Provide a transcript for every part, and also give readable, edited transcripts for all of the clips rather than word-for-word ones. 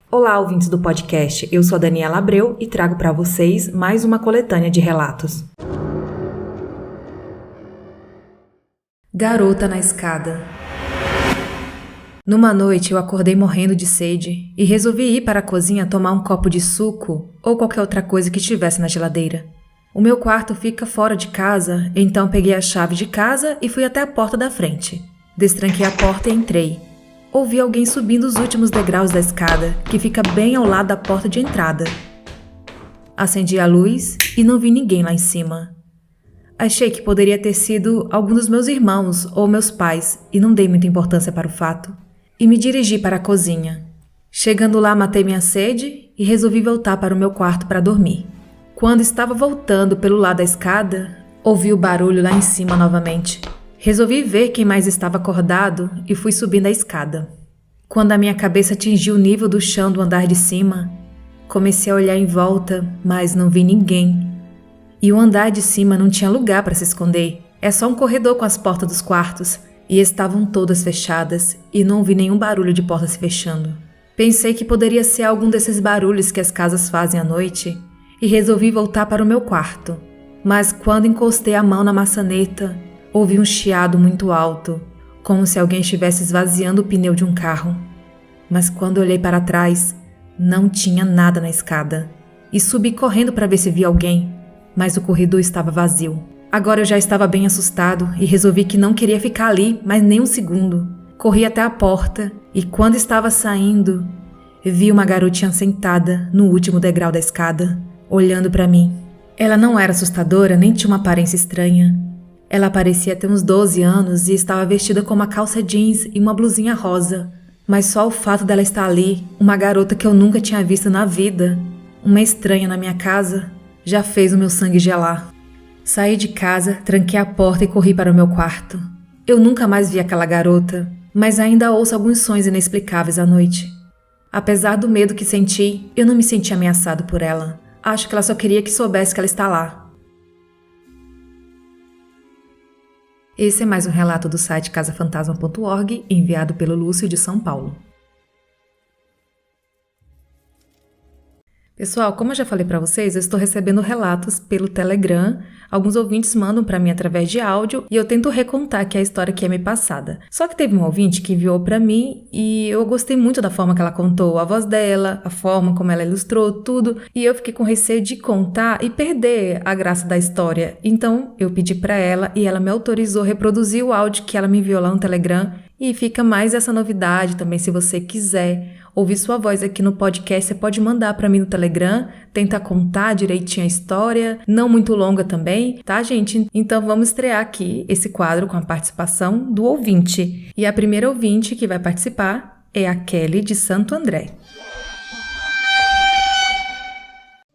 Olá, ouvintes do podcast. Eu sou a Daniela Abreu e trago para vocês mais uma coletânea de relatos. Garota na escada. Numa noite eu acordei morrendo de sede e resolvi ir para a cozinha tomar um copo de suco ou qualquer outra coisa que estivesse na geladeira. O meu quarto fica fora de casa, então peguei a chave de casa e fui até a porta da frente. Destranquei a porta e entrei. Ouvi alguém subindo os últimos degraus da escada, que fica bem ao lado da porta de entrada. Acendi a luz e não vi ninguém lá em cima. Achei que poderia ter sido algum dos meus irmãos ou meus pais e não dei muita importância para o fato. E me dirigi para a cozinha. Chegando lá, matei minha sede e resolvi voltar para o meu quarto para dormir. Quando estava voltando pelo lado da escada, ouvi o barulho lá em cima novamente. Resolvi ver quem mais estava acordado e fui subindo a escada. Quando a minha cabeça atingiu o nível do chão do andar de cima, comecei a olhar em volta, mas não vi ninguém. E o andar de cima não tinha lugar para se esconder. É só um corredor com as portas dos quartos, e estavam todas fechadas e não ouvi nenhum barulho de porta se fechando. Pensei que poderia ser algum desses barulhos que as casas fazem à noite e resolvi voltar para o meu quarto. Mas quando encostei a mão na maçaneta, ouvi um chiado muito alto, como se alguém estivesse esvaziando o pneu de um carro. Mas quando olhei para trás, não tinha nada na escada. E subi correndo para ver se via alguém, mas o corredor estava vazio. Agora eu já estava bem assustado e resolvi que não queria ficar ali mais nem um segundo. Corri até a porta e quando estava saindo, vi uma garotinha sentada no último degrau da escada, olhando para mim. Ela não era assustadora nem tinha uma aparência estranha. Ela parecia ter uns 12 anos e estava vestida com uma calça jeans e uma blusinha rosa. Mas só o fato dela estar ali, uma garota que eu nunca tinha visto na vida, uma estranha na minha casa, já fez o meu sangue gelar. Saí de casa, tranquei a porta e corri para o meu quarto. Eu nunca mais vi aquela garota, mas ainda ouço alguns sons inexplicáveis à noite. Apesar do medo que senti, eu não me senti ameaçado por ela. Acho que ela só queria que soubesse que ela está lá. Esse é mais um relato do site casafantasma.org, enviado pelo Lúcio de São Paulo. Pessoal, como eu já falei para vocês, eu estou recebendo relatos pelo Telegram. Alguns ouvintes mandam para mim através de áudio e eu tento recontar aqui a história que é me passada. Só que teve um ouvinte que enviou para mim e eu gostei muito da forma que ela contou, a voz dela, a forma como ela ilustrou tudo, e eu fiquei com receio de contar e perder a graça da história. Então eu pedi para ela e ela me autorizou a reproduzir o áudio que ela me enviou lá no Telegram. E fica mais essa novidade também, se você quiser ouvir sua voz aqui no podcast, você pode mandar para mim no Telegram, tenta contar direitinho a história, não muito longa também, tá, gente? Então vamos estrear aqui esse quadro com a participação do ouvinte. E a primeira ouvinte que vai participar é a Kelly de Santo André.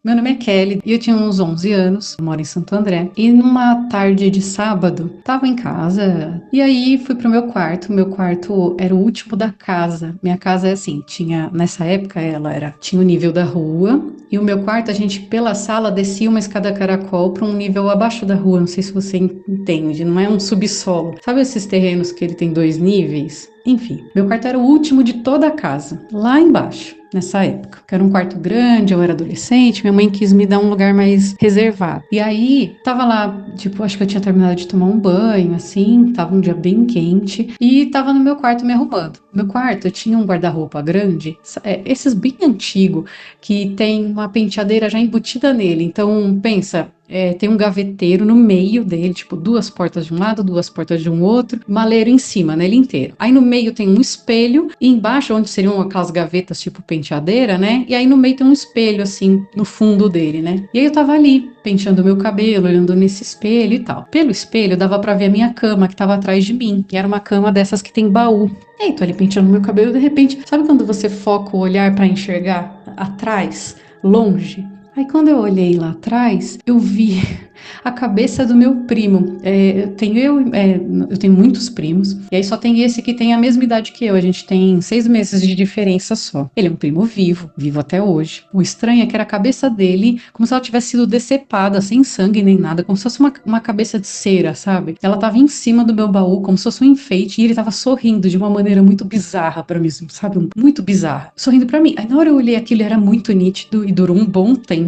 Meu nome é Kelly e eu tinha uns 11 anos, eu moro em Santo André, e numa tarde de sábado, tava em casa, e aí fui pro meu quarto era o último da casa. Minha casa é assim, nessa época tinha o nível da rua, e o meu quarto, a gente pela sala descia uma escada caracol para um nível abaixo da rua, não sei se você entende, não é um subsolo. Sabe esses terrenos que ele tem 2 níveis? Enfim, meu quarto era o último de toda a casa, lá embaixo. Nessa época, que era um quarto grande, eu era adolescente, minha mãe quis me dar um lugar mais reservado. E aí, tava lá, acho que eu tinha terminado de tomar um banho, assim, tava um dia bem quente, e tava no meu quarto me arrumando. No meu quarto, eu tinha um guarda-roupa grande, esses bem antigo, que tem uma penteadeira já embutida nele. Então, pensa, tem um gaveteiro no meio dele, 2 portas de um lado, 2 portas de um outro, maleiro em cima, nele inteiro. Aí no meio tem um espelho, e embaixo, onde seriam aquelas gavetas tipo penteadeira, né? E aí no meio tem um espelho, assim, no fundo dele, né? E aí eu tava ali, penteando meu cabelo, olhando nesse espelho e tal. Pelo espelho, dava pra ver a minha cama, que tava atrás de mim, que era uma cama dessas que tem baú. E aí tô ali penteando meu cabelo, de repente, sabe quando você foca o olhar pra enxergar atrás, longe? Aí quando eu olhei lá atrás, eu vi a cabeça do meu primo. Eu tenho muitos primos, e aí só tem esse que tem a mesma idade que eu. A gente tem 6 meses de diferença só. Ele é um primo vivo até hoje. O estranho é que era a cabeça dele, como se ela tivesse sido decepada, sem sangue nem nada, como se fosse uma cabeça de cera, sabe? Ela tava em cima do meu baú, como se fosse um enfeite, e ele tava sorrindo de uma maneira muito bizarra pra mim, sabe? Muito bizarra. Sorrindo pra mim. Aí na hora eu olhei aquilo, era muito nítido e durou um bom tempo.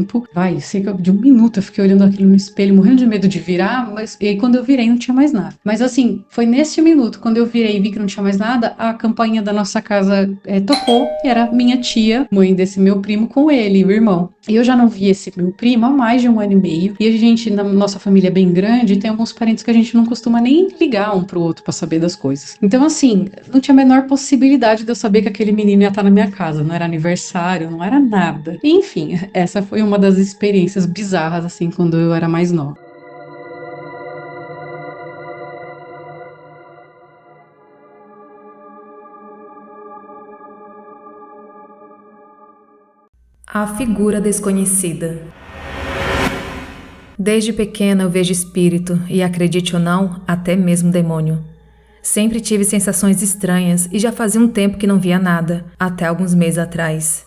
Cerca de 1 minuto eu fiquei olhando aquilo no espelho, morrendo de medo de virar, e aí quando eu virei não tinha mais nada. Mas assim, foi nesse minuto, quando eu virei e vi que não tinha mais nada, a campainha da nossa casa tocou, e era minha tia, mãe desse meu primo, com ele, o irmão. E eu já não vi esse meu primo há mais de 1 ano e meio, e a gente, na nossa família é bem grande, tem alguns parentes que a gente não costuma nem ligar um pro outro pra saber das coisas. Então assim, não tinha a menor possibilidade de eu saber que aquele menino ia estar na minha casa, não era aniversário, não era nada. E, enfim, essa foi uma das experiências bizarras, assim, quando eu era mais nova. A figura desconhecida. Desde pequena eu vejo espírito e, acredite ou não, até mesmo demônio. Sempre tive sensações estranhas e já fazia um tempo que não via nada, até alguns meses atrás.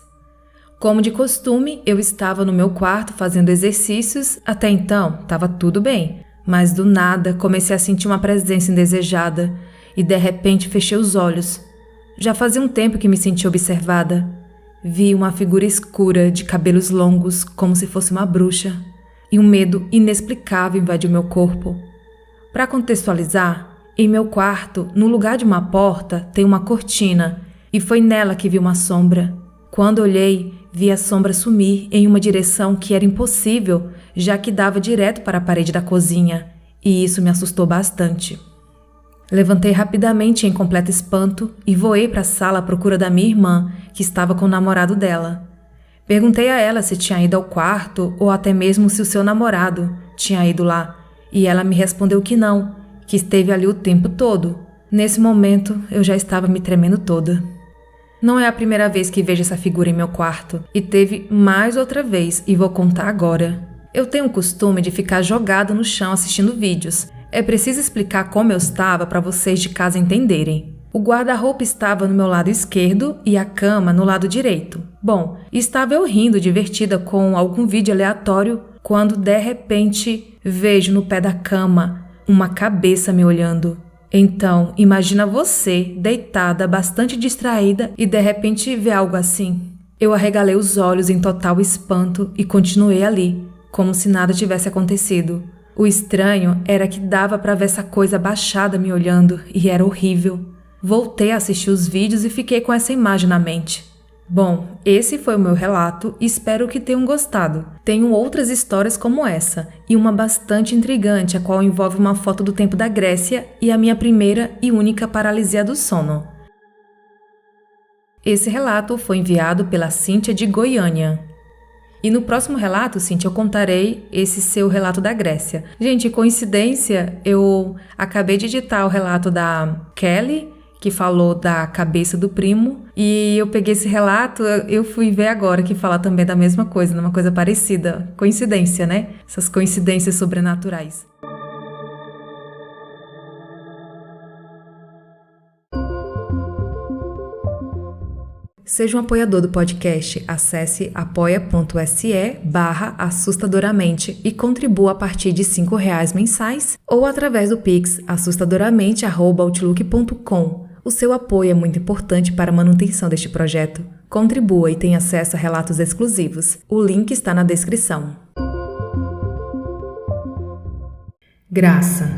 Como de costume, eu estava no meu quarto fazendo exercícios, até então estava tudo bem, mas do nada comecei a sentir uma presença indesejada e de repente fechei os olhos. Já fazia um tempo que me sentia observada. Vi uma figura escura de cabelos longos, como se fosse uma bruxa, e um medo inexplicável invadiu meu corpo. Para contextualizar, em meu quarto, no lugar de uma porta, tem uma cortina, e foi nela que vi uma sombra. Quando olhei, vi a sombra sumir em uma direção que era impossível, já que dava direto para a parede da cozinha, e isso me assustou bastante. Levantei rapidamente em completo espanto e voei para a sala à procura da minha irmã, que estava com o namorado dela. Perguntei a ela se tinha ido ao quarto ou até mesmo se o seu namorado tinha ido lá, e ela me respondeu que não, que esteve ali o tempo todo. Nesse momento, eu já estava me tremendo toda. Não é a primeira vez que vejo essa figura em meu quarto, e teve mais outra vez, e vou contar agora. Eu tenho o costume de ficar jogada no chão assistindo vídeos. É preciso explicar como eu estava para vocês de casa entenderem. O guarda-roupa estava no meu lado esquerdo e a cama no lado direito. Bom, estava eu rindo divertida com algum vídeo aleatório quando de repente vejo no pé da cama uma cabeça me olhando. Então, imagina você deitada, bastante distraída e de repente vê algo assim. Eu arregalei os olhos em total espanto e continuei ali, como se nada tivesse acontecido. O estranho era que dava para ver essa coisa abaixada me olhando e era horrível. Voltei a assistir os vídeos e fiquei com essa imagem na mente. Bom, esse foi o meu relato e espero que tenham gostado. Tenho outras histórias como essa, e uma bastante intrigante, a qual envolve uma foto do tempo da Grécia e a minha primeira e única paralisia do sono. Esse relato foi enviado pela Cíntia de Goiânia. E no próximo relato, Cíntia, eu contarei esse seu relato da Grécia. Gente, coincidência, eu acabei de editar o relato da Kelly, que falou da cabeça do primo, e eu peguei esse relato, eu fui ver agora que fala também da mesma coisa, uma coisa parecida. Coincidência, né? Essas coincidências sobrenaturais. Seja um apoiador do podcast, acesse apoia.se/assustadoramente e contribua a partir de R$5 mensais ou através do Pix assustadoramente@outlook.com. O seu apoio é muito importante para a manutenção deste projeto. Contribua e tenha acesso a relatos exclusivos. O link está na descrição. Graça.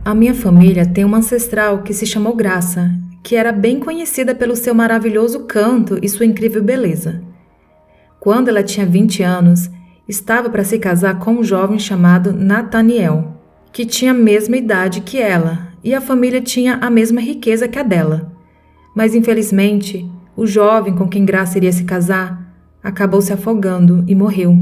A minha família tem uma ancestral que se chamou Graça, que era bem conhecida pelo seu maravilhoso canto e sua incrível beleza. Quando ela tinha 20 anos, estava para se casar com um jovem chamado Nathaniel, que tinha a mesma idade que ela, e a família tinha a mesma riqueza que a dela. Mas, infelizmente, o jovem com quem Graça iria se casar acabou se afogando e morreu.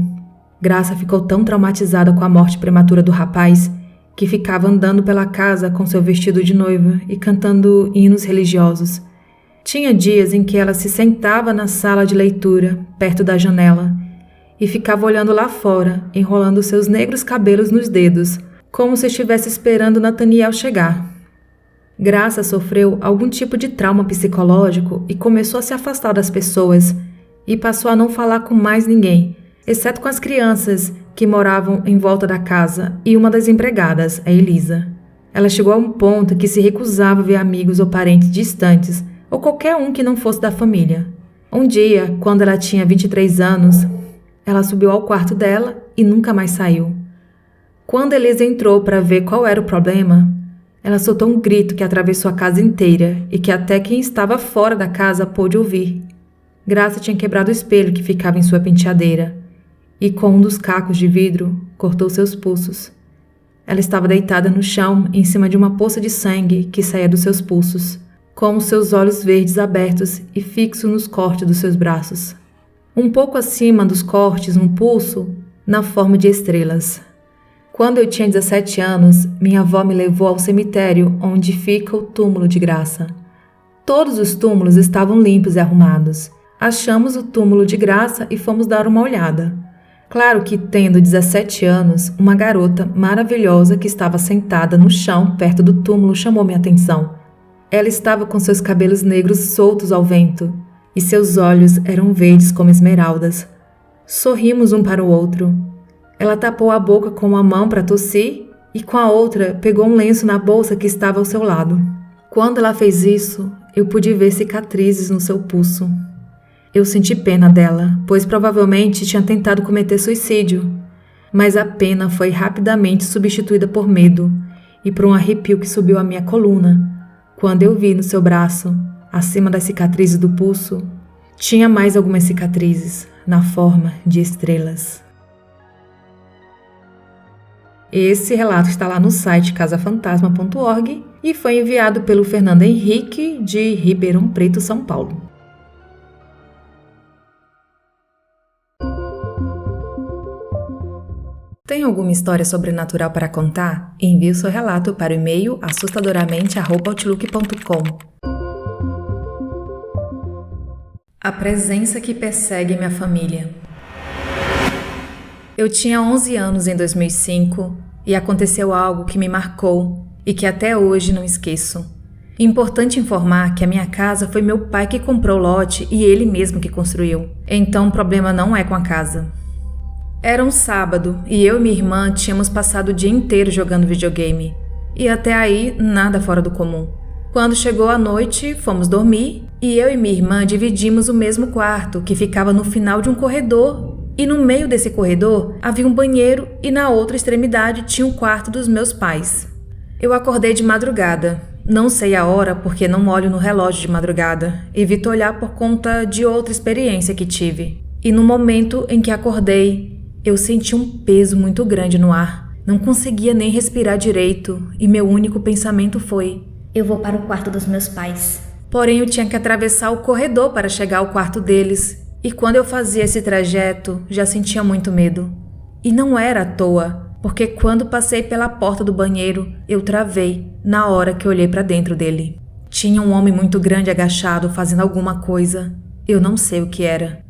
Graça ficou tão traumatizada com a morte prematura do rapaz que ficava andando pela casa com seu vestido de noiva e cantando hinos religiosos. Tinha dias em que ela se sentava na sala de leitura, perto da janela, e ficava olhando lá fora, enrolando seus negros cabelos nos dedos, como se estivesse esperando Nathaniel chegar. Graça sofreu algum tipo de trauma psicológico e começou a se afastar das pessoas e passou a não falar com mais ninguém, exceto com as crianças que moravam em volta da casa e uma das empregadas, a Elisa. Ela chegou a um ponto que se recusava a ver amigos ou parentes distantes ou qualquer um que não fosse da família. Um dia, quando ela tinha 23 anos, ela subiu ao quarto dela e nunca mais saiu. Quando Elisa entrou para ver qual era o problema, ela soltou um grito que atravessou a casa inteira e que até quem estava fora da casa pôde ouvir. Graça tinha quebrado o espelho que ficava em sua penteadeira e, com um dos cacos de vidro, cortou seus pulsos. Ela estava deitada no chão, em cima de uma poça de sangue que saía dos seus pulsos, com os seus olhos verdes abertos e fixos nos cortes dos seus braços. Um pouco acima dos cortes, um pulso, na forma de estrelas. Quando eu tinha 17 anos, minha avó me levou ao cemitério onde fica o túmulo de Graça. Todos os túmulos estavam limpos e arrumados. Achamos o túmulo de Graça e fomos dar uma olhada. Claro que, tendo 17 anos, uma garota maravilhosa que estava sentada no chão perto do túmulo chamou minha atenção. Ela estava com seus cabelos negros soltos ao vento e seus olhos eram verdes como esmeraldas. Sorrimos um para o outro. Ela tapou a boca com uma mão para tossir e com a outra pegou um lenço na bolsa que estava ao seu lado. Quando ela fez isso, eu pude ver cicatrizes no seu pulso. Eu senti pena dela, pois provavelmente tinha tentado cometer suicídio. Mas a pena foi rapidamente substituída por medo e por um arrepio que subiu a minha coluna, quando eu vi no seu braço, acima das cicatrizes do pulso, tinha mais algumas cicatrizes, na forma de estrelas. Esse relato está lá no site casafantasma.org e foi enviado pelo Fernando Henrique, de Ribeirão Preto, São Paulo. Tem alguma história sobrenatural para contar? Envie o seu relato para o e-mail assustadoramente@outlook.com. A presença que persegue minha família. Eu tinha 11 anos em 2005 e aconteceu algo que me marcou e que até hoje não esqueço. Importante informar que a minha casa foi meu pai que comprou o lote e ele mesmo que construiu. Então o problema não é com a casa. Era um sábado e eu e minha irmã tínhamos passado o dia inteiro jogando videogame. E até aí, nada fora do comum. Quando chegou a noite, fomos dormir e eu e minha irmã dividimos o mesmo quarto, que ficava no final de um corredor. E no meio desse corredor havia um banheiro e na outra extremidade tinha o quarto dos meus pais. Eu acordei de madrugada. Não sei a hora porque não olho no relógio de madrugada. Evito olhar por conta de outra experiência que tive. E no momento em que acordei, eu senti um peso muito grande no ar. Não conseguia nem respirar direito e meu único pensamento foi: eu vou para o quarto dos meus pais. Porém, eu tinha que atravessar o corredor para chegar ao quarto deles. E quando eu fazia esse trajeto, já sentia muito medo. E não era à toa, porque quando passei pela porta do banheiro, eu travei na hora que olhei para dentro dele. Tinha um homem muito grande agachado fazendo alguma coisa. Eu não sei o que era.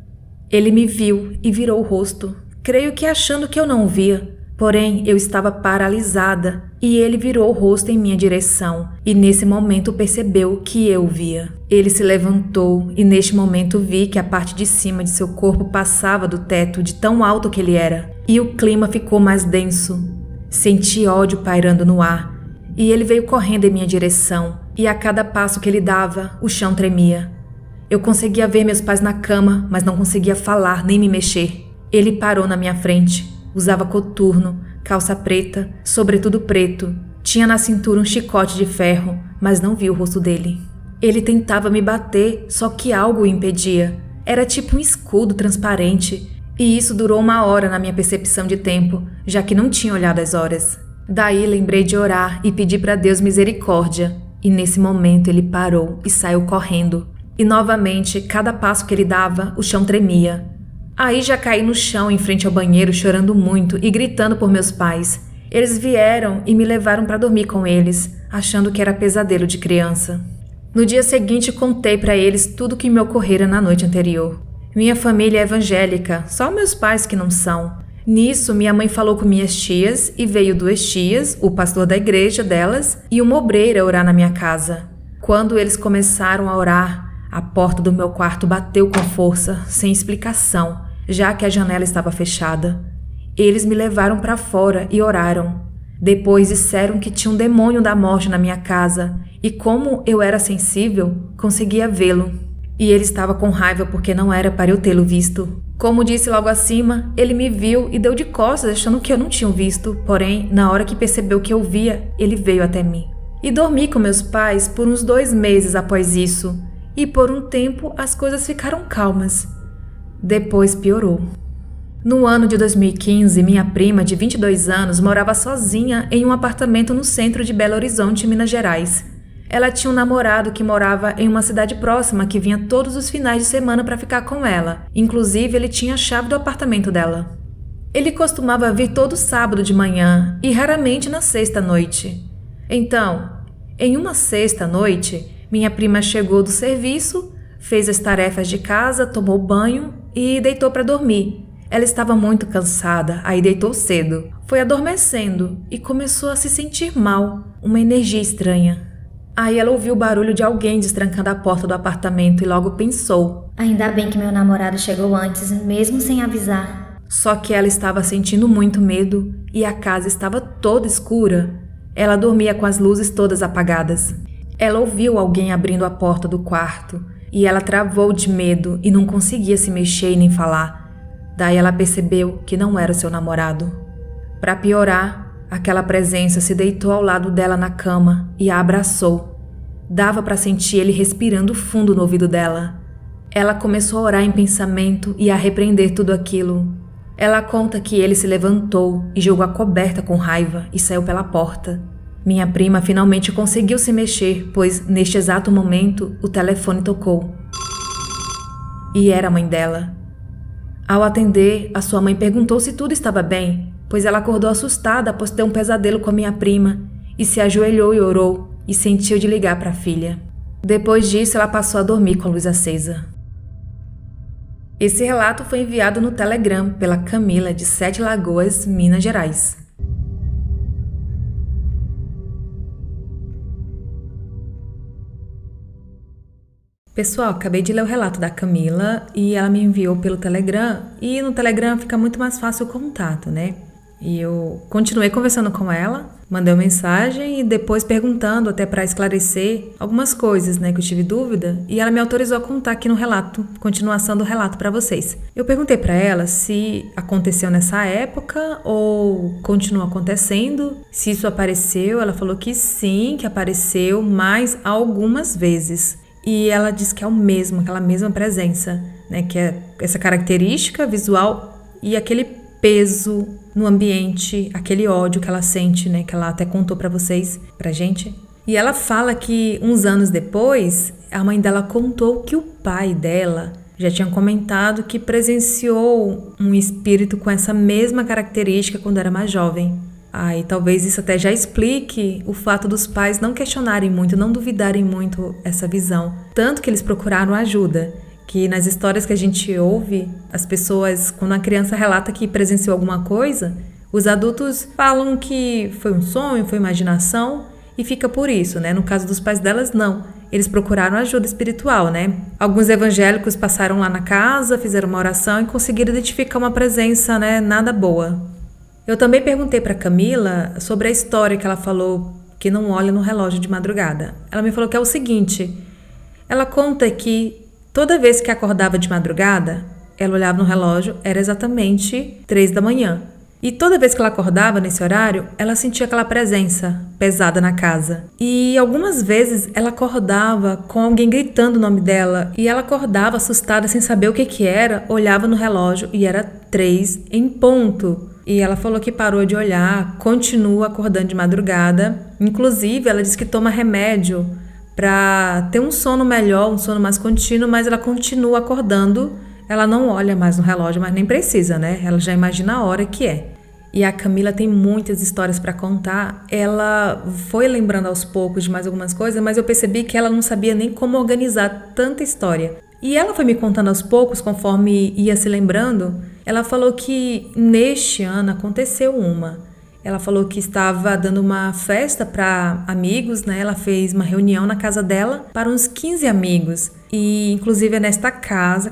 Ele me viu e virou o rosto. Creio que achando que eu não o via, porém eu estava paralisada e ele virou o rosto em minha direção e nesse momento percebeu que eu via. Ele se levantou e neste momento vi que a parte de cima de seu corpo passava do teto de tão alto que ele era e o clima ficou mais denso. Senti ódio pairando no ar e ele veio correndo em minha direção e a cada passo que ele dava, o chão tremia. Eu conseguia ver meus pais na cama, mas não conseguia falar nem me mexer. Ele parou na minha frente, usava coturno, calça preta, sobretudo preto. Tinha na cintura um chicote de ferro, mas não vi o rosto dele. Ele tentava me bater, só que algo o impedia. Era tipo um escudo transparente, e isso durou 1 hora na minha percepção de tempo, já que não tinha olhado as horas. Daí lembrei de orar e pedir para Deus misericórdia, e nesse momento ele parou e saiu correndo. E novamente, cada passo que ele dava, o chão tremia. Aí já caí no chão em frente ao banheiro chorando muito e gritando por meus pais. Eles vieram e me levaram para dormir com eles, achando que era pesadelo de criança. No dia seguinte, contei para eles tudo o que me ocorrera na noite anterior. Minha família é evangélica, só meus pais que não são. Nisso, minha mãe falou com minhas tias e veio 2 tias, o pastor da igreja delas e uma obreira orar na minha casa. Quando eles começaram a orar, a porta do meu quarto bateu com força, sem explicação, já que a janela estava fechada. Eles me levaram para fora e oraram. Depois disseram que tinha um demônio da morte na minha casa e, como eu era sensível, conseguia vê-lo. E ele estava com raiva porque não era para eu tê-lo visto. Como disse logo acima, ele me viu e deu de costas achando que eu não tinha visto, porém, na hora que percebeu que eu via, ele veio até mim. E dormi com meus pais por uns 2 meses após isso, e por um tempo as coisas ficaram calmas. Depois piorou. No ano de 2015, minha prima, de 22 anos, morava sozinha em um apartamento no centro de Belo Horizonte, Minas Gerais. Ela tinha um namorado que morava em uma cidade próxima que vinha todos os finais de semana para ficar com ela. Inclusive, ele tinha a chave do apartamento dela. Ele costumava vir todo sábado de manhã e raramente na sexta-noite. Então, em uma sexta-noite, minha prima chegou do serviço, fez as tarefas de casa, tomou banho e deitou para dormir. Ela estava muito cansada, aí deitou cedo. Foi adormecendo e começou a se sentir mal, uma energia estranha. Aí ela ouviu o barulho de alguém destrancando a porta do apartamento e logo pensou: Ainda bem que meu namorado chegou antes, mesmo sem avisar. Só que ela estava sentindo muito medo e a casa estava toda escura. Ela dormia com as luzes todas apagadas. Ela ouviu alguém abrindo a porta do quarto e ela travou de medo e não conseguia se mexer e nem falar. Daí ela percebeu que não era o seu namorado. Para piorar, aquela presença se deitou ao lado dela na cama e a abraçou. Dava para sentir ele respirando fundo no ouvido dela. Ela começou a orar em pensamento e a repreender tudo aquilo. Ela conta que ele se levantou e jogou a coberta com raiva e saiu pela porta. Minha prima finalmente conseguiu se mexer, pois neste exato momento o telefone tocou. E era a mãe dela. Ao atender, a sua mãe perguntou se tudo estava bem, pois ela acordou assustada após ter um pesadelo com a minha prima e se ajoelhou e orou e sentiu de ligar para a filha. Depois disso, ela passou a dormir com a luz acesa. Esse relato foi enviado no Telegram pela Camila, de 7 Lagoas, Minas Gerais. Pessoal, acabei de ler o relato da Camila e ela me enviou pelo Telegram, e no Telegram fica muito mais fácil o contato, né? E eu continuei conversando com ela, mandei uma mensagem e depois perguntando até para esclarecer algumas coisas, né, que eu tive dúvida, e ela me autorizou a contar aqui no relato, continuação do relato para vocês. Eu perguntei para ela se aconteceu nessa época ou continua acontecendo, se isso apareceu. Ela falou que sim, que apareceu, mas algumas vezes. E ela disse que é aquela mesma presença, né, que é essa característica visual e aquele peso no ambiente, aquele ódio que ela sente, né, que ela até contou pra vocês, pra gente. E ela fala que uns anos depois, a mãe dela contou que o pai dela já tinha comentado que presenciou um espírito com essa mesma característica quando era mais jovem. E talvez isso até já explique o fato dos pais não questionarem muito, não duvidarem muito essa visão. Tanto que eles procuraram ajuda. Que nas histórias que a gente ouve, as pessoas, quando a criança relata que presenciou alguma coisa, os adultos falam que foi um sonho, foi imaginação, e fica por isso, né? No caso dos pais delas, não. Eles procuraram ajuda espiritual, né? Alguns evangélicos passaram lá na casa, fizeram uma oração e conseguiram identificar uma presença, né, nada boa. Eu também perguntei para Camila sobre a história que ela falou que não olha no relógio de madrugada. Ela me falou que é o seguinte: ela conta que toda vez que acordava de madrugada, ela olhava no relógio, era exatamente 3 da manhã. E toda vez que ela acordava nesse horário, ela sentia aquela presença pesada na casa. E algumas vezes ela acordava com alguém gritando o nome dela. E ela acordava assustada, sem saber o que era, olhava no relógio e era 3 em ponto. E ela falou que parou de olhar, continua acordando de madrugada. Inclusive, ela disse que toma remédio para ter um sono melhor, um sono mais contínuo, mas ela continua acordando. Ela não olha mais no relógio, mas nem precisa, né? Ela já imagina a hora que é. e a Camila tem muitas histórias para contar. Ela foi lembrando aos poucos de mais algumas coisas, mas eu percebi que ela não sabia nem como organizar tanta história. E ela foi me contando aos poucos, conforme ia se lembrando. Ela falou que neste ano aconteceu uma. Ela falou que estava dando uma festa para amigos, né? Ela fez uma reunião na casa dela para uns 15 amigos. E inclusive é nesta casa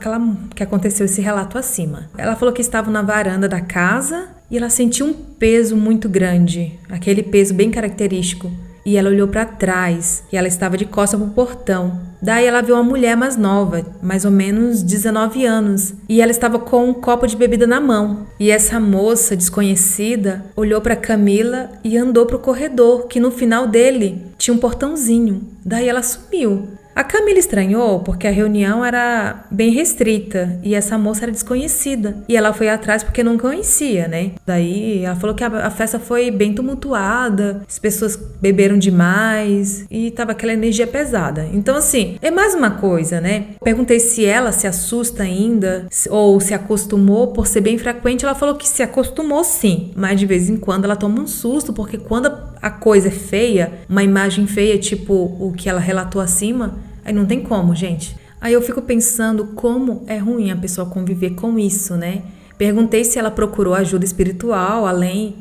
que aconteceu esse relato acima. Ela falou que estava na varanda da casa e ela sentiu um peso muito grande, aquele peso bem característico. E ela olhou para trás e ela estava de costas pro portão. Daí ela viu uma mulher mais nova, mais ou menos 19 anos, e ela estava com um copo de bebida na mão. E essa moça desconhecida olhou para Camila e andou pro corredor, que no final dele tinha um portãozinho. Daí ela sumiu. A Camila estranhou porque a reunião era bem restrita e essa moça era desconhecida. E ela foi atrás porque não conhecia, né? Daí ela falou que a festa foi bem tumultuada, as pessoas beberam demais e tava aquela energia pesada. Então, assim, é mais uma coisa, né? Perguntei se ela se assusta ainda ou se acostumou por ser bem frequente. Ela falou que se acostumou sim, mas de vez em quando ela toma um susto porque quando a coisa é feia, uma imagem feia, tipo o que ela relatou acima, aí não tem como, gente. Aí eu fico pensando como é ruim a pessoa conviver com isso, né? Perguntei se ela procurou ajuda espiritual, além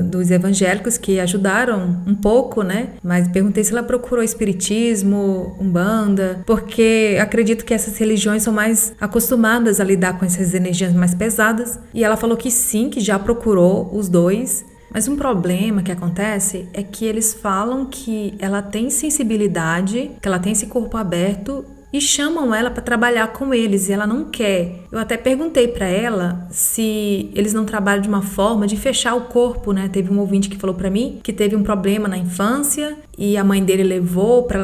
dos evangélicos que ajudaram um pouco, né? Mas perguntei se ela procurou espiritismo, umbanda, porque acredito que essas religiões são mais acostumadas a lidar com essas energias mais pesadas. E ela falou que sim, que já procurou os dois. Mas um problema que acontece é que eles falam que ela tem sensibilidade, que ela tem esse corpo aberto e chamam ela para trabalhar com eles e ela não quer. Eu até perguntei para ela se eles não trabalham de uma forma de fechar o corpo, né? Teve um ouvinte que falou para mim que teve um problema na infância e a mãe dele levou para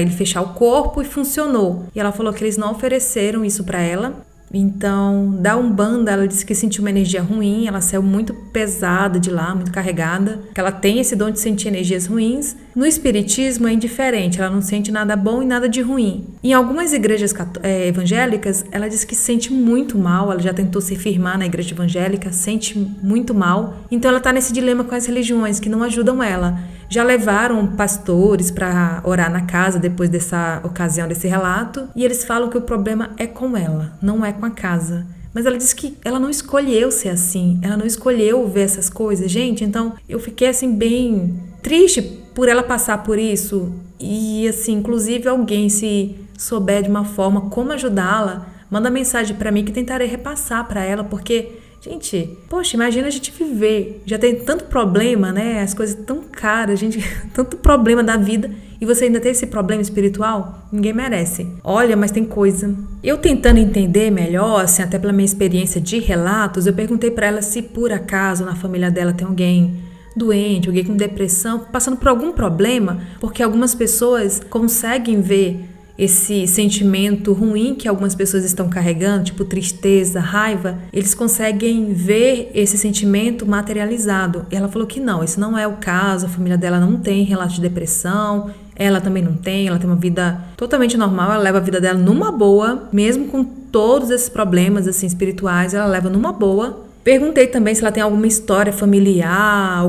ele fechar o corpo e funcionou. E ela falou que eles não ofereceram isso para ela. Então, da Umbanda, ela disse que sentiu uma energia ruim, ela saiu muito pesada de lá, muito carregada, que ela tem esse dom de sentir energias ruins. No espiritismo é indiferente, ela não sente nada bom e nada de ruim. Em algumas igrejas evangélicas, ela diz que se sente muito mal, ela já tentou se firmar na igreja evangélica, sente muito mal. Então ela está nesse dilema com as religiões que não ajudam ela. Já levaram pastores para orar na casa depois dessa ocasião, desse relato, e eles falam que o problema é com ela, não é com a casa. Mas ela diz que ela não escolheu ser assim, ela não escolheu ver essas coisas. Gente, então eu fiquei assim bem triste por ela passar por isso. E assim, inclusive alguém se souber de uma forma como ajudá-la, manda mensagem para mim que tentarei repassar para ela, porque... Gente, poxa, imagina a gente viver, já tem tanto problema, né? As coisas tão caras, gente, tanto problema da vida e você ainda tem esse problema espiritual? Ninguém merece. Olha, mas tem coisa. Eu tentando entender melhor, assim, até pela minha experiência de relatos, eu perguntei pra ela se por acaso na família dela tem alguém doente, alguém com depressão, passando por algum problema, porque algumas pessoas conseguem ver esse sentimento ruim que algumas pessoas estão carregando, tipo tristeza, raiva, eles conseguem ver esse sentimento materializado. E ela falou que não, isso não é o caso, a família dela não tem relato de depressão, ela também não tem, ela tem uma vida totalmente normal, ela leva a vida dela numa boa, mesmo com todos esses problemas assim espirituais, ela leva numa boa. Perguntei também se ela tem alguma história familiar,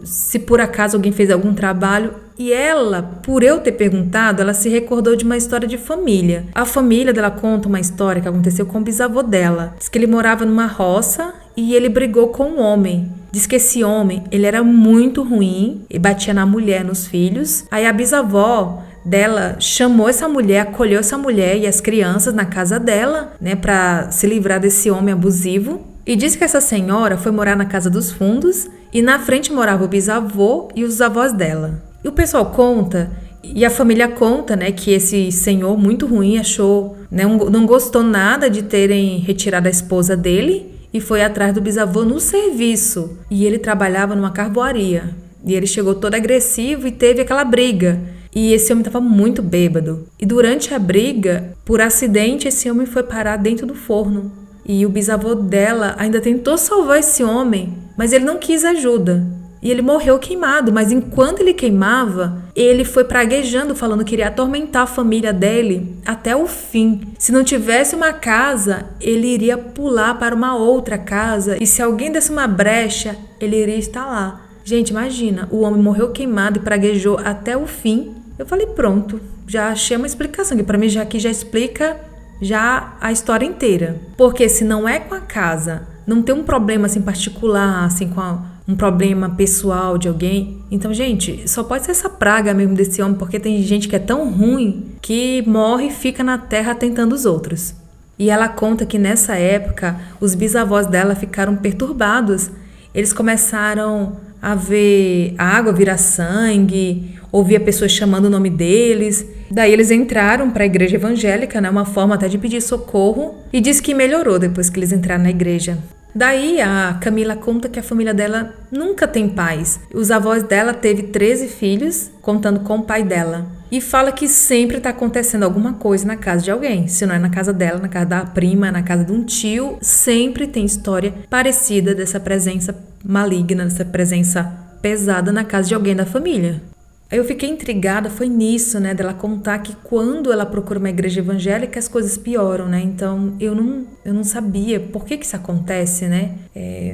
se por acaso alguém fez algum trabalho. E ela, por eu ter perguntado, ela se recordou de uma história de família. A família dela conta uma história que aconteceu com o bisavô dela. Diz que ele morava numa roça e ele brigou com um homem. Diz que esse homem, ele era muito ruim e batia na mulher, nos filhos. Aí a bisavó dela chamou essa mulher, acolheu essa mulher e as crianças na casa dela, né, para se livrar desse homem abusivo. E disse que essa senhora foi morar na casa dos fundos e na frente morava o bisavô e os avós dela. E o pessoal conta, e a família conta, né, que esse senhor muito ruim achou, né, não gostou nada de terem retirado a esposa dele e foi atrás do bisavô no serviço. E ele trabalhava numa carvoaria. E ele chegou todo agressivo e teve aquela briga. E esse homem estava muito bêbado. E durante a briga, por acidente, esse homem foi parar dentro do forno. E o bisavô dela ainda tentou salvar esse homem, mas ele não quis ajuda. E ele morreu queimado, mas enquanto ele queimava, ele foi praguejando, falando que iria atormentar a família dele até o fim. Se não tivesse uma casa, ele iria pular para uma outra casa, e se alguém desse uma brecha, ele iria estar lá. Gente, imagina, o homem morreu queimado e praguejou até o fim. Eu falei, pronto, já achei uma explicação, que para mim já explica já a história inteira. Porque se não é com a casa, não tem um problema assim particular, assim com um problema pessoal de alguém. Então, gente, só pode ser essa praga mesmo desse homem, porque tem gente que é tão ruim que morre e fica na terra tentando os outros. E ela conta que nessa época, os bisavós dela ficaram perturbados. Eles começaram a ver a água virar sangue, ouvia pessoas chamando o nome deles. Daí eles entraram para a igreja evangélica, né, uma forma até de pedir socorro, e diz que melhorou depois que eles entraram na igreja. Daí a Camila conta que a família dela nunca tem paz. Os avós dela teve 13 filhos, contando com o pai dela. E fala que sempre está acontecendo alguma coisa na casa de alguém. Se não é na casa dela, na casa da prima, na casa de um tio, sempre tem história parecida dessa presença maligna, dessa presença pesada na casa de alguém da família. Aí eu fiquei intrigada, foi nisso, né, dela contar que quando ela procura uma igreja evangélica as coisas pioram, né, então eu não sabia por que isso acontece, né,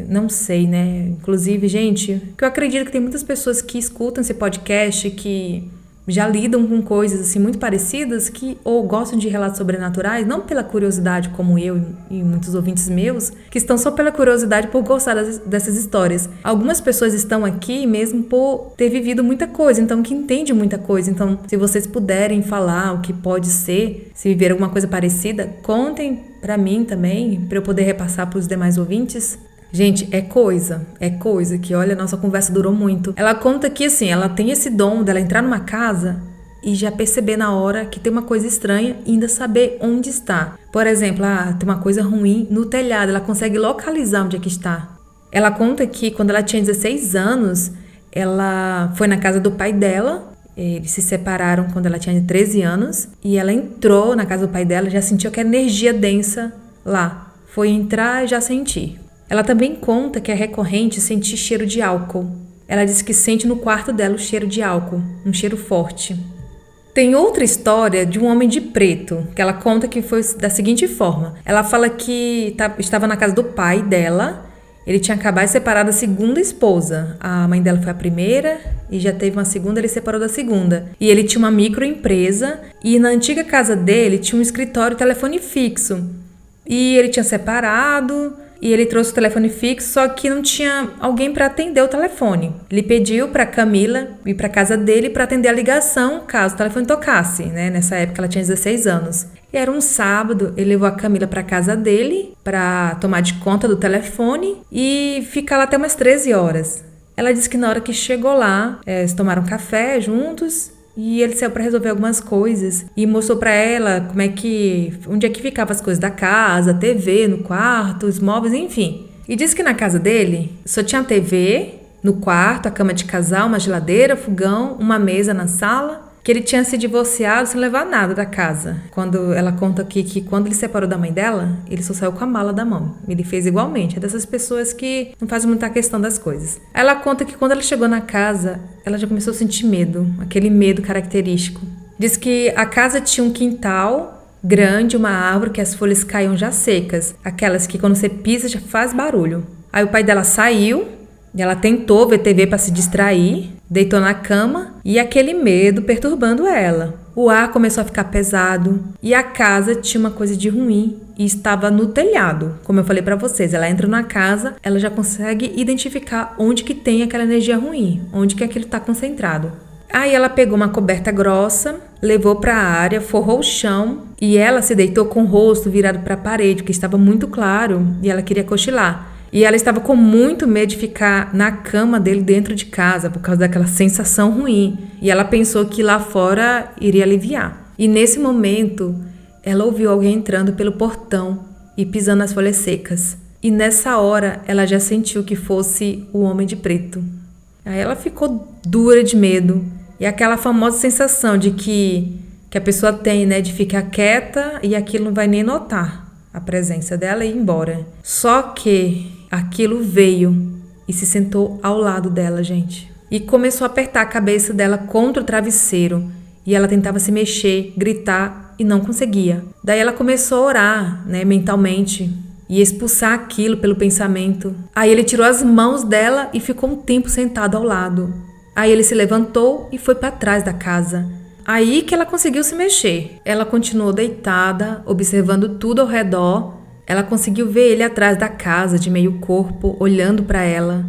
não sei, né, inclusive, gente, que eu acredito que tem muitas pessoas que escutam esse podcast, que já lidam com coisas assim muito parecidas, que ou gostam de relatos sobrenaturais, não pela curiosidade como eu e muitos ouvintes meus, que estão só pela curiosidade por gostar dessas histórias. Algumas pessoas estão aqui mesmo por ter vivido muita coisa, então que entende muita coisa. Então, se vocês puderem falar o que pode ser, se viver alguma coisa parecida, contem pra mim também, pra eu poder repassar pros demais ouvintes. Gente, é coisa que, olha, nossa conversa durou muito. Ela conta que, assim, ela tem esse dom dela entrar numa casa e já perceber na hora que tem uma coisa estranha e ainda saber onde está. Por exemplo, tem uma coisa ruim no telhado, ela consegue localizar onde é que está. Ela conta que quando ela tinha 16 anos, ela foi na casa do pai dela, eles se separaram quando ela tinha 13 anos, e ela entrou na casa do pai dela, já sentiu aquela energia densa lá. Foi entrar e já sentir. Ela também conta que é recorrente sentir cheiro de álcool. Ela diz que sente no quarto dela o cheiro de álcool, um cheiro forte. Tem outra história de um homem de preto, que ela conta que foi da seguinte forma. Ela fala que estava na casa do pai dela, ele tinha acabado de separar da segunda esposa. A mãe dela foi a primeira e já teve uma segunda, ele separou da segunda. E ele tinha uma microempresa e na antiga casa dele tinha um escritório e telefone fixo. E ele tinha separado e ele trouxe o telefone fixo, só que não tinha alguém para atender o telefone. Ele pediu para Camila ir para casa dele para atender a ligação, caso o telefone tocasse, né? Nessa época ela tinha 16 anos. E era um sábado, ele levou a Camila para casa dele para tomar de conta do telefone e ficar lá até umas 13 horas. Ela disse que na hora que chegou lá, eles tomaram café juntos. E ele saiu para resolver algumas coisas e mostrou para ela onde é que ficavam as coisas da casa, a TV no quarto, os móveis, enfim. E disse que na casa dele só tinha a TV no quarto, a cama de casal, uma geladeira, fogão, uma mesa na sala, que ele tinha se divorciado sem levar nada da casa. Quando ela conta aqui que quando ele separou da mãe dela, ele só saiu com a mala da mão. Ele fez igualmente, é dessas pessoas que não fazem muita questão das coisas. Ela conta que quando ela chegou na casa, ela já começou a sentir medo, aquele medo característico. Diz que a casa tinha um quintal grande, uma árvore que as folhas caíam já secas, aquelas que quando você pisa já faz barulho. Aí o pai dela saiu, e ela tentou ver TV para se distrair, deitou na cama e aquele medo perturbando ela. O ar começou a ficar pesado e a casa tinha uma coisa de ruim e estava no telhado. Como eu falei para vocês, ela entra na casa, ela já consegue identificar onde que tem aquela energia ruim, onde que aquilo está concentrado. Aí ela pegou uma coberta grossa, levou para a área, forrou o chão e ela se deitou com o rosto virado para a parede, porque estava muito claro e ela queria cochilar. E ela estava com muito medo de ficar na cama dele dentro de casa, por causa daquela sensação ruim. E ela pensou que lá fora iria aliviar. E nesse momento, ela ouviu alguém entrando pelo portão e pisando nas folhas secas. E nessa hora, ela já sentiu que fosse o homem de preto. Aí ela ficou dura de medo. E aquela famosa sensação de que a pessoa tem, né, de ficar quieta e aquilo não vai nem notar a presença dela e ir embora. Só que aquilo veio e se sentou ao lado dela, gente. E começou a apertar a cabeça dela contra o travesseiro. E ela tentava se mexer, gritar e não conseguia. Daí ela começou a orar, mentalmente, e expulsar aquilo pelo pensamento. Aí ele tirou as mãos dela e ficou um tempo sentado ao lado. Aí ele se levantou e foi para trás da casa. Aí que ela conseguiu se mexer. Ela continuou deitada, observando tudo ao redor. Ela conseguiu ver ele atrás da casa, de meio corpo, olhando para ela.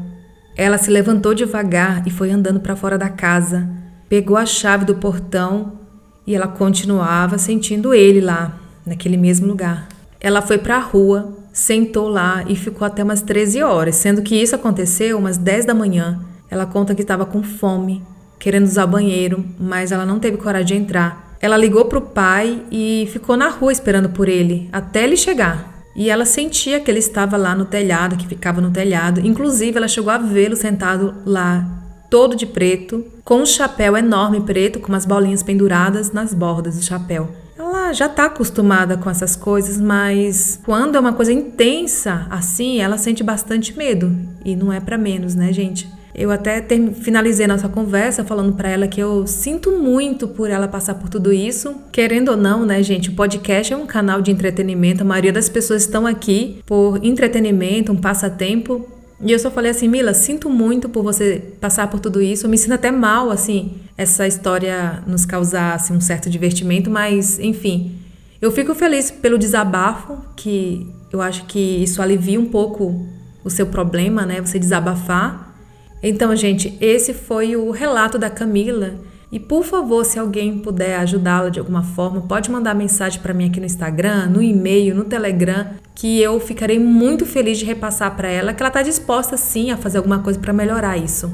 Ela se levantou devagar e foi andando para fora da casa. Pegou a chave do portão e ela continuava sentindo ele lá, naquele mesmo lugar. Ela foi para a rua, sentou lá e ficou até umas 13 horas, sendo que isso aconteceu umas 10 da manhã. Ela conta que estava com fome, querendo usar o banheiro, mas ela não teve coragem de entrar. Ela ligou para o pai e ficou na rua esperando por ele, até ele chegar. E ela sentia que ele estava lá no telhado, que ficava no telhado. Inclusive, ela chegou a vê-lo sentado lá, todo de preto, com um chapéu enorme preto, com umas bolinhas penduradas nas bordas do chapéu. Ela já está acostumada com essas coisas, mas quando é uma coisa intensa assim, ela sente bastante medo. E não é para menos, né, gente? Eu até finalizei nossa conversa falando para ela que eu sinto muito por ela passar por tudo isso. Querendo ou não, né, gente, o podcast é um canal de entretenimento. A maioria das pessoas estão aqui por entretenimento, um passatempo. E eu só falei assim, Mila, sinto muito por você passar por tudo isso. Eu me sinto até mal, assim, essa história nos causar assim, um certo divertimento. Mas, enfim, eu fico feliz pelo desabafo, que eu acho que isso alivia um pouco o seu problema, né, você desabafar. Então, gente, esse foi o relato da Camila. E, por favor, se alguém puder ajudá-la de alguma forma, pode mandar mensagem para mim aqui no Instagram, no e-mail, no Telegram, que eu ficarei muito feliz de repassar para ela que ela está disposta, sim, a fazer alguma coisa para melhorar isso.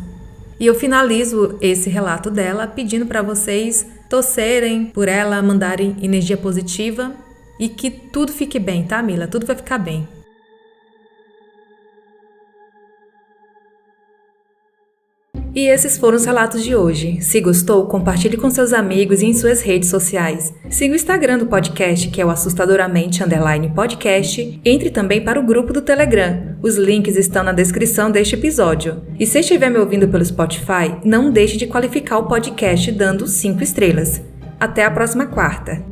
E eu finalizo esse relato dela pedindo para vocês torcerem por ela, mandarem energia positiva e que tudo fique bem, tá, Mila? Tudo vai ficar bem. E esses foram os relatos de hoje. Se gostou, compartilhe com seus amigos e em suas redes sociais. Siga o Instagram do podcast, que é o assustadoramente_podcast. Entre também para o grupo do Telegram. Os links estão na descrição deste episódio. E se estiver me ouvindo pelo Spotify, não deixe de qualificar o podcast dando 5 estrelas. Até a próxima quarta!